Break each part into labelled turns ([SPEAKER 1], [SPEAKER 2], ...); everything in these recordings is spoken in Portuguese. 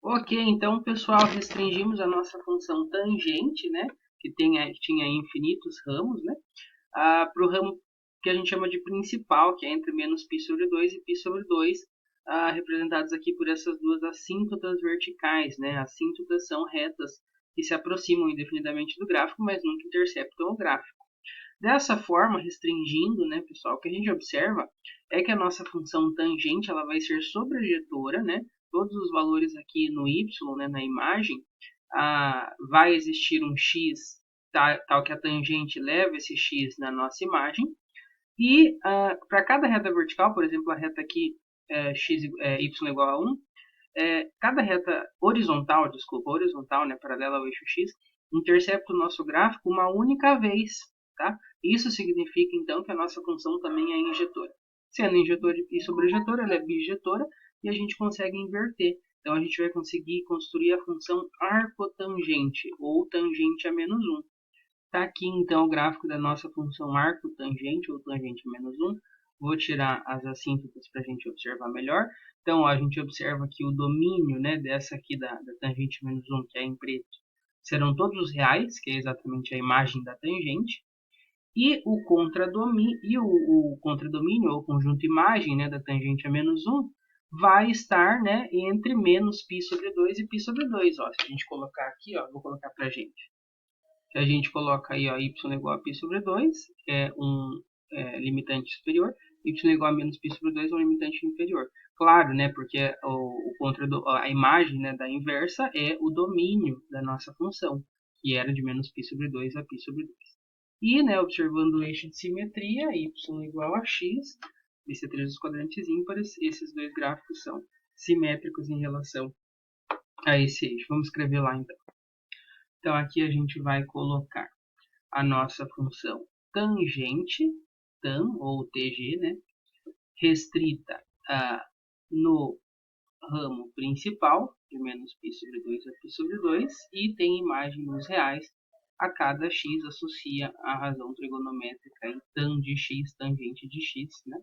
[SPEAKER 1] Ok, então, pessoal, restringimos a nossa função tangente, né, que tinha infinitos ramos, né, para o ramo que a gente chama de principal, que é entre menos π sobre 2 e π sobre 2, representados aqui por essas duas assíntotas verticais, né. Assíntotas são retas que se aproximam indefinidamente do gráfico, mas nunca interceptam o gráfico. Dessa forma, restringindo, né, pessoal, o que a gente observa é que a nossa função tangente ela vai ser sobrejetora, né? Todos os valores aqui no y, né, na imagem, vai existir um x tal que a tangente leva esse x na nossa imagem. E para cada reta vertical, por exemplo, a reta aqui y igual a 1, cada reta horizontal, né, paralela ao eixo x, intercepta o nosso gráfico uma única vez. Tá? Isso significa, então, que a nossa função também é injetora. Sendo injetora e sobrejetora, ela é bijetora e a gente consegue inverter. Então, a gente vai conseguir construir a função arcotangente, ou tangente a menos 1. Está aqui, então, o gráfico da nossa função arcotangente, ou tangente a menos 1. Vou tirar as assíntotas para a gente observar melhor. Então, a gente observa que o domínio, né, dessa aqui da tangente menos 1, que é em preto, serão todos os reais, que é exatamente a imagem da tangente. E o contradomínio, ou conjunto imagem, né, da tangente a menos 1, vai estar, né, entre menos π sobre 2 e π sobre 2. Ó, se a gente colocar aqui, ó, vou colocar para a gente. Se a gente coloca aí, ó, y igual a π sobre 2, que é um limitante superior, y igual a menos π sobre 2 é um limitante inferior. Claro, né, porque a imagem, né, da inversa é o domínio da nossa função, que era de menos π sobre 2 a π sobre 2. E, né, observando o eixo de simetria, y igual a x, bissetrias dos quadrantes ímpares, esses dois gráficos são simétricos em relação a esse eixo. Vamos escrever lá, então. Então, aqui a gente vai colocar a nossa função tangente, tan, ou tg, né, restrita no ramo principal, de menos π sobre 2 a π sobre 2, e tem imagem nos reais. A cada x associa a razão trigonométrica em tan de x, tangente de x, né,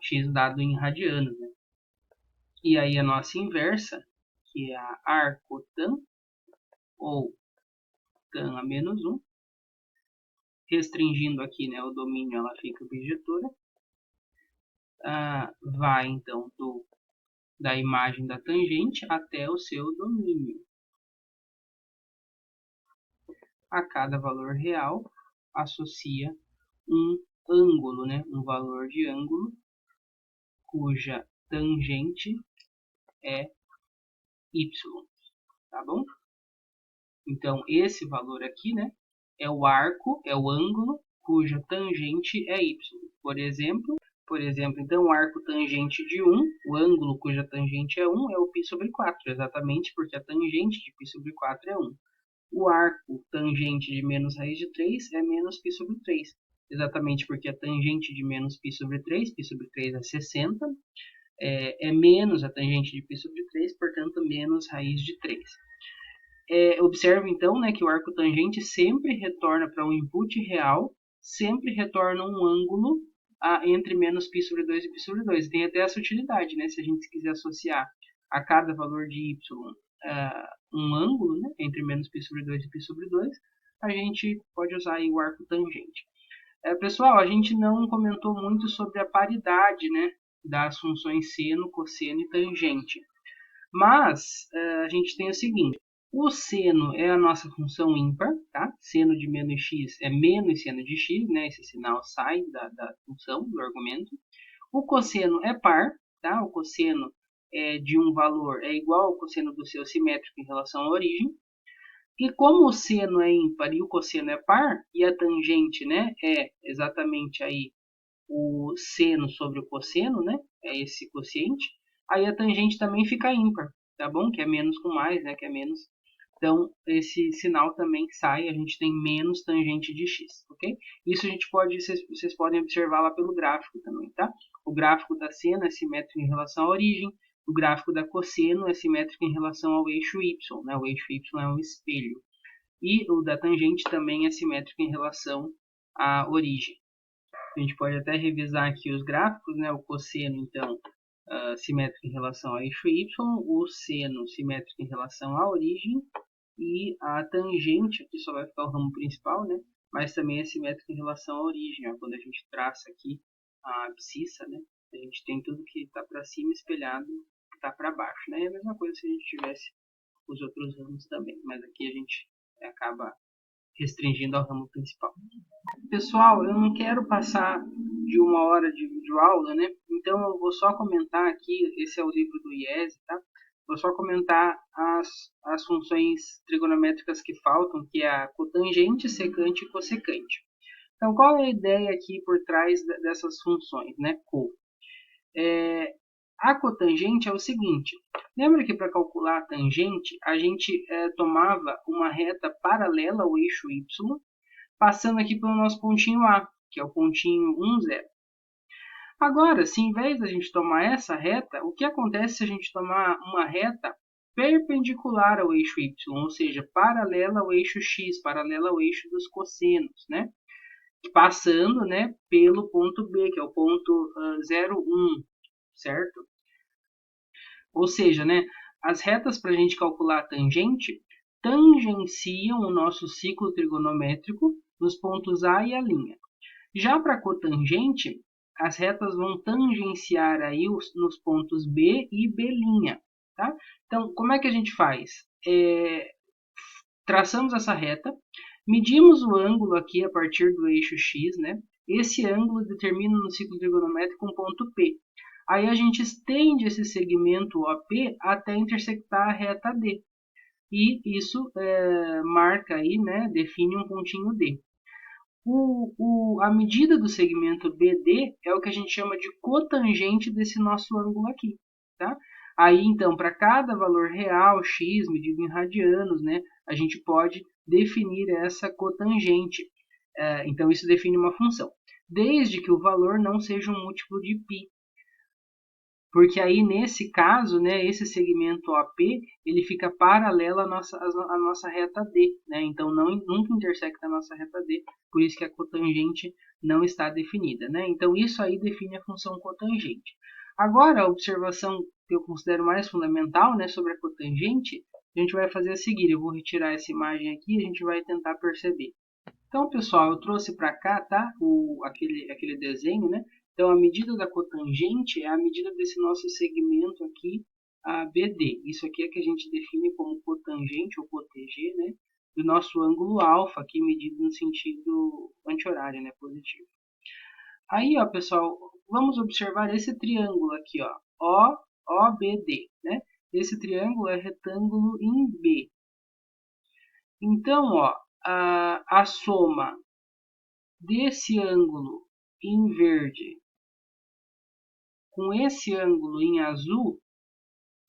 [SPEAKER 1] x dado em radianos. Né. E aí a nossa inversa, que é a arcotan, ou tan a menos 1, restringindo aqui, né, o domínio, ela fica bijetora. Vai, então, da imagem da tangente até o seu domínio. A cada valor real, associa um ângulo, né, um valor de ângulo, cuja tangente é y. Tá bom? Então, esse valor aqui, né, é o arco, é o ângulo, cuja tangente é y. Por exemplo, então, o arco tangente de 1, o ângulo cuja tangente é 1, é o π sobre 4, exatamente porque a tangente de π sobre 4 é 1. O arco tangente de menos raiz de 3 é menos π sobre 3, exatamente porque a tangente de menos π sobre 3 é 60, é menos a tangente de π sobre 3, portanto, menos raiz de 3. Observe, então, né, que o arco tangente sempre retorna para um input real, sempre retorna um ângulo entre menos π sobre 2 e π sobre 2. Tem até essa utilidade, né, se a gente quiser associar a cada valor de y um ângulo, né, entre menos π sobre 2 e π sobre 2, a gente pode usar aí o arco tangente. Pessoal, a gente não comentou muito sobre a paridade, né, das funções seno, cosseno e tangente. Mas a gente tem o seguinte: o seno é a nossa função ímpar, tá? Seno de menos x é menos seno de x, né? Esse sinal sai da função, do argumento. O cosseno é par, tá? O cosseno de um valor é igual ao cosseno do seu simétrico em relação à origem. E como o seno é ímpar e o cosseno é par, e a tangente, né, é exatamente aí o seno sobre o cosseno, né? É esse quociente. Aí a tangente também fica ímpar, tá bom? Que é menos com mais, né? Que é menos. Então, esse sinal também sai, a gente tem menos tangente de x, ok? Isso a gente vocês podem observar lá pelo gráfico também, tá? O gráfico da seno é simétrico em relação à origem, o gráfico da cosseno é simétrico em relação ao eixo y, né? O eixo y é um espelho. E o da tangente também é simétrico em relação à origem. A gente pode até revisar aqui os gráficos, né? O cosseno, então, simétrica em relação ao eixo y, o seno simétrico em relação à origem e a tangente, aqui só vai ficar o ramo principal, né? Mas também é simétrica em relação à origem. Ó. Quando a gente traça aqui a abscissa, né? A gente tem tudo que está para cima espelhado que está para baixo, né? É a mesma coisa se a gente tivesse os outros ramos também, mas aqui a gente acaba restringindo ao ramo principal. Pessoal, eu não quero passar de 1 hora de videoaula, né? Então eu vou só comentar aqui, esse é o livro do IES, tá? Vou só comentar as funções trigonométricas que faltam, que é a cotangente, secante e cossecante. Então, qual é a ideia aqui por trás dessas funções, né? A cotangente é o seguinte, lembra que para calcular a tangente, a gente tomava uma reta paralela ao eixo y, passando aqui pelo nosso pontinho A, que é o pontinho 1, 0. Agora, se em vez da gente tomar essa reta, o que acontece se a gente tomar uma reta perpendicular ao eixo y, ou seja, paralela ao eixo x, paralela ao eixo dos cossenos, né? Passando, né, pelo ponto B, que é o ponto 0, 1, certo? Ou seja, né, as retas para a gente calcular a tangente tangenciam o nosso ciclo trigonométrico nos pontos A e a'. Já para a cotangente, as retas vão tangenciar aí nos pontos B e B'. Tá? Então, como é que a gente faz? Traçamos essa reta, medimos o ângulo aqui a partir do eixo x, né? Esse ângulo determina no ciclo trigonométrico um ponto P. Aí a gente estende esse segmento OP até intersectar a reta D. E isso marca aí, né, define um pontinho D. A medida do segmento BD é o que a gente chama de cotangente desse nosso ângulo aqui. Tá? Aí, então, para cada valor real, x, medido em radianos, né, a gente pode definir essa cotangente. Então, isso define uma função. Desde que o valor não seja um múltiplo de π. Porque aí, nesse caso, né, esse segmento OP, ele fica paralelo à nossa reta D. Né? Então, nunca intersecta a nossa reta D. Por isso que a cotangente não está definida. Né? Então, isso aí define a função cotangente. Agora, a observação que eu considero mais fundamental, né, sobre a cotangente, a gente vai fazer a seguir. Eu vou retirar essa imagem aqui e a gente vai tentar perceber. Então, pessoal, eu trouxe para cá, tá, aquele desenho, né? Então, a medida da cotangente é a medida desse nosso segmento aqui, a BD. Isso aqui é que a gente define como cotangente ou cotg, né? Do nosso ângulo alfa, aqui medido no sentido anti-horário, né? Positivo. Aí, ó, pessoal, vamos observar esse triângulo aqui, ó, OBD, né? Esse triângulo é retângulo em B. Então, ó, a soma desse ângulo em verde com esse ângulo em azul,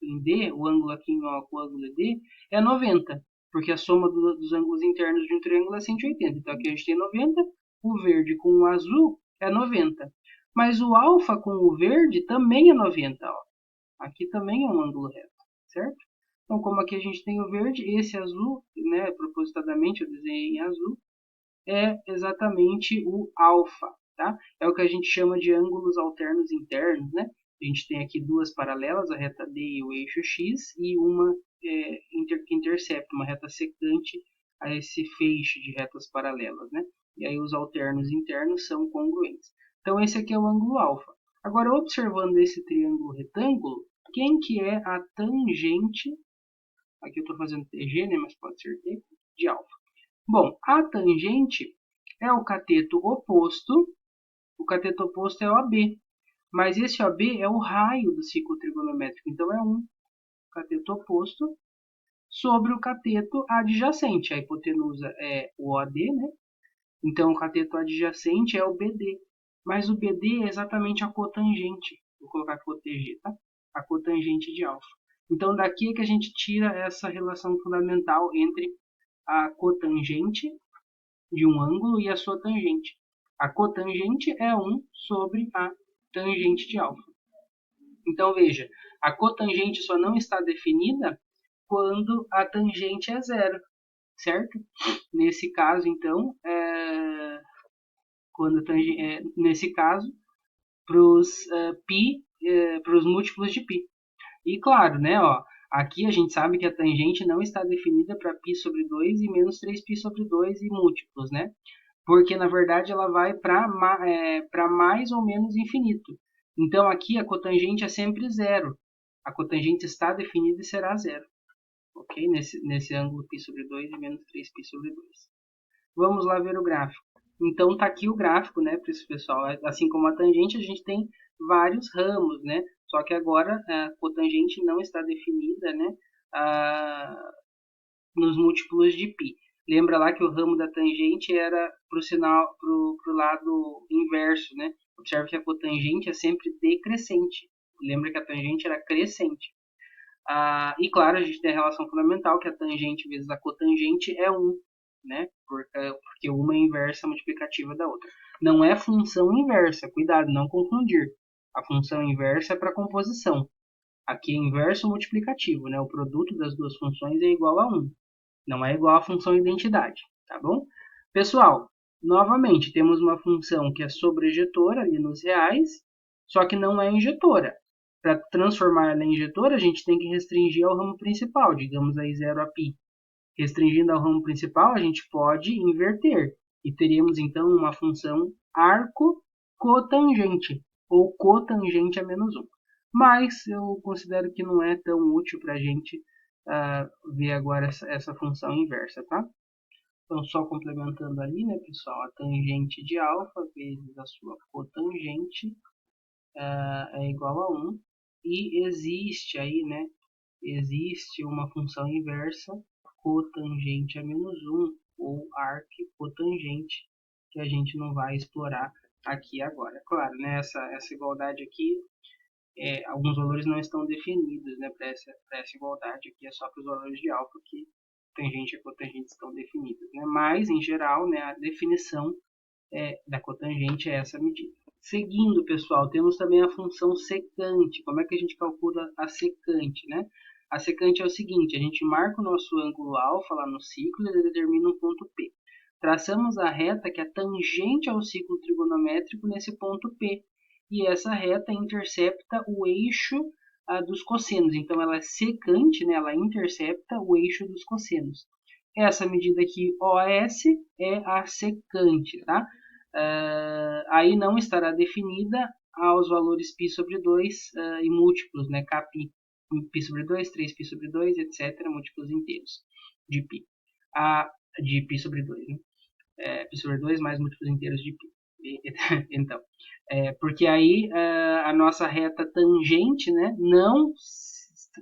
[SPEAKER 1] em D, o ângulo aqui em O com o ângulo D, é 90, porque a soma dos ângulos internos de um triângulo é 180. Então aqui a gente tem 90, o verde com o azul é 90. Mas o alfa com o verde também é 90. Ó. Aqui também é um ângulo reto, certo? Então, como aqui a gente tem o verde, esse azul, né, propositadamente eu desenhei em azul, é exatamente o alfa. Tá? É o que a gente chama de ângulos alternos internos. Né? A gente tem aqui duas paralelas, a reta D e o eixo X, e uma que intercepta, uma reta secante a esse feixe de retas paralelas. Né? E aí os alternos internos são congruentes. Então esse aqui é o ângulo alfa. Agora, observando esse triângulo retângulo, quem que é a tangente, aqui eu estou fazendo TG, né, mas pode ser T, de alfa. Bom, a tangente é o cateto oposto. O cateto oposto é OB, mas esse OB é o raio do ciclo trigonométrico, então é um cateto oposto sobre o cateto adjacente. A hipotenusa é o OD, né? Então o cateto adjacente é o BD, mas o BD é exatamente a cotangente. Vou colocar cotg, tá? A cotangente de alfa. Então daqui é que a gente tira essa relação fundamental entre a cotangente de um ângulo e a sua tangente. A cotangente é 1 sobre a tangente de alfa. Então, veja, a cotangente só não está definida quando a tangente é zero, certo? Nesse caso, então, nesse caso, para os π múltiplos de π. E claro, né, ó, aqui a gente sabe que a tangente não está definida para π sobre 2 e menos 3π sobre 2 e múltiplos, né? Porque na verdade ela vai para mais ou menos infinito. Então aqui a cotangente é sempre zero. A cotangente está definida e será zero. Ok? Nesse ângulo π sobre 2 e menos 3π sobre 2. Vamos lá ver o gráfico. Então tá aqui o gráfico, né, para esse pessoal. Assim como a tangente, a gente tem vários ramos, né? Só que agora a cotangente não está definida, né, nos múltiplos de π. Lembra lá que o ramo da tangente era pro lado inverso, né? Observe que a cotangente é sempre decrescente. Lembra que a tangente era crescente. E claro, a gente tem a relação fundamental que a tangente vezes a cotangente é 1, né? Porque uma é inversa multiplicativa da outra. Não é função inversa, cuidado, não confundir. A função inversa é para composição. Aqui é inverso multiplicativo, né? O produto das duas funções é igual a 1. Não é igual à função identidade, tá bom? Pessoal, novamente, temos uma função que é sobrejetora ali nos reais, só que não é injetora. Para transformar ela em injetora, a gente tem que restringir ao ramo principal, digamos aí 0 a π. Restringindo ao ramo principal, a gente pode inverter. E teríamos então uma função arco cotangente, ou cotangente a menos 1. Mas eu considero que não é tão útil para a gente ver agora essa função inversa, tá? Então, só complementando ali, né, pessoal, a tangente de alfa vezes a sua cotangente é igual a 1. E existe aí, né, existe uma função inversa cotangente a menos 1, ou arccotangente, que a gente não vai explorar aqui agora. Claro, né, essa igualdade aqui, alguns valores não estão definidos, né, para essa igualdade aqui, é só para os valores de alfa que tangente e cotangente estão definidos, né? Mas, em geral, né, a definição da cotangente é essa medida. Seguindo, pessoal, temos também a função secante. Como é que a gente calcula a secante, né? A secante é o seguinte, a gente marca o nosso ângulo alfa lá no ciclo e determina um ponto P. Traçamos a reta que é tangente ao ciclo trigonométrico nesse ponto P. E essa reta intercepta o eixo dos cossenos. Então, ela é secante, né? Ela intercepta o eixo dos cossenos. Essa medida aqui, OS, é a secante, tá? Aí não estará definida aos valores π sobre 2 e múltiplos, né? Kπ, π sobre 2, 3π sobre 2, etc. Múltiplos inteiros de π. De π sobre 2, né? Π sobre 2 mais múltiplos inteiros de π. Então, porque aí a nossa reta tangente, né, não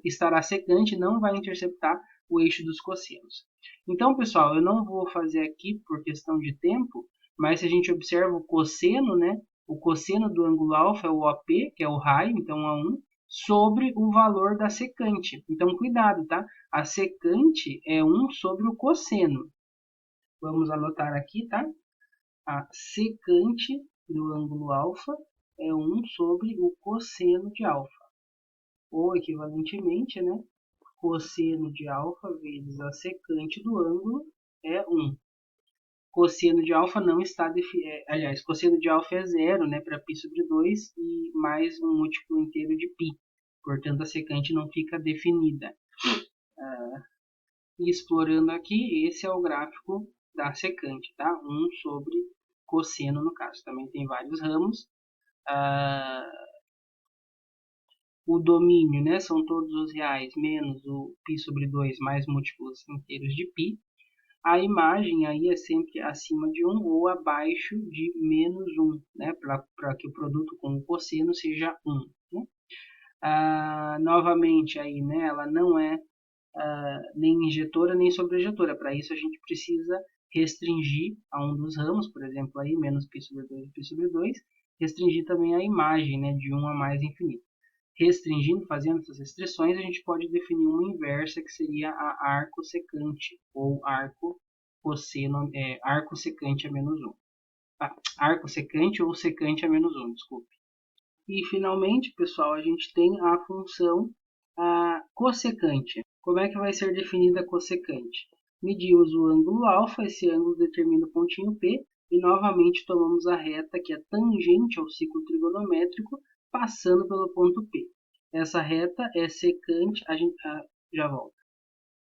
[SPEAKER 1] estará secante, não vai interceptar o eixo dos cossenos. Então, pessoal, eu não vou fazer aqui por questão de tempo, mas se a gente observa o cosseno, né, o cosseno do ângulo alfa é o OP, que é o raio, então é 1, sobre o valor da secante. Então, cuidado, tá? A secante é 1 sobre o cosseno. Vamos anotar aqui, tá? A secante do ângulo alfa é 1 sobre o cosseno de alfa. Ou, equivalentemente, né, cosseno de alfa vezes a secante do ângulo é 1. Cosseno de alfa não está definido. Aliás, cosseno de alfa é 0, né, para π sobre 2 e mais um múltiplo inteiro de π. Portanto, a secante não fica definida. E explorando aqui, esse é o gráfico da secante, tá? 1 sobre cosseno, no caso. Também tem vários ramos. O domínio, né, são todos os reais menos o π sobre 2 mais múltiplos inteiros de π. A imagem aí é sempre acima de 1 ou abaixo de menos 1, né, para que o produto com o cosseno seja 1. Né? Novamente, aí, né, ela não é nem injetora nem sobrejetora. Para isso, a gente precisa restringir a um dos ramos, por exemplo, aí, menos π sobre 2 e π sobre 2, restringir também a imagem, né, de 1 a mais infinito. Restringindo, fazendo essas restrições, a gente pode definir uma inversa que seria a arco secante, ou arco secante a menos 1. Arco secante ou secante a menos 1, desculpe. E, finalmente, pessoal, a gente tem a função cossecante. Como é que vai ser definida a cossecante? Medimos o ângulo alfa, esse ângulo determina o pontinho P, e novamente tomamos a reta que é tangente ao ciclo trigonométrico passando pelo ponto P. Essa reta é secante, já volto.